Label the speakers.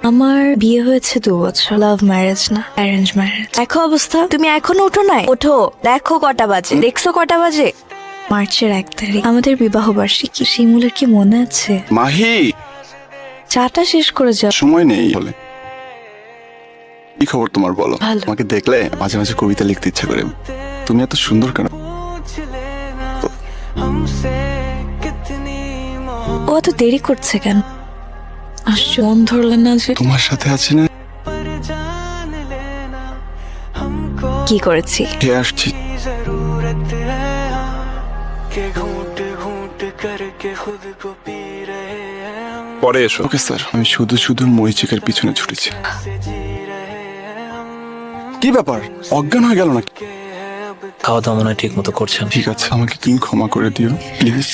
Speaker 1: আমার বিয়ে হয়েছে 2 বছর, লাভ ম্যারেজ না অ্যারেঞ্জ ম্যারেজ। দেখো অবস্থা, তুমি এখনো ওঠো নাই? ওঠো, দেখো কটা বাজে, দেখছো কটা বাজে? মার্চের 1 তারিখ আমাদের বিবাহ বার্ষিকী। শিমুলের কি মনে আছে?
Speaker 2: মাহি,
Speaker 1: চাটা শেষ করে যাও।
Speaker 2: সময় নেই বলে। কি খবর তোমার বলো?
Speaker 1: ভালো।
Speaker 2: তোমাকে দেখলে মাঝে মাঝে কবিতা লিখতে ইচ্ছা করে। তুমি এত সুন্দর কেন?
Speaker 1: ও এত দেরি করছে কেন? আসছো, মন ধরলেন না যে?
Speaker 2: তোমার সাথে আছি না,
Speaker 1: কি করেছি?
Speaker 2: খেয়ে আসছি। পরে এসো। ওকে স্যার, আমি শুধু শুধু মরিচিকের পিছনে ছুটেছি। কি ব্যাপার, অজ্ঞান হয়ে গেল নাকি?
Speaker 3: খাওয়া দাওয়া মনে হয় ঠিক মতো করছেন।
Speaker 2: ঠিক আছে, আমাকে তুমি ক্ষমা করে দিও প্লিজ।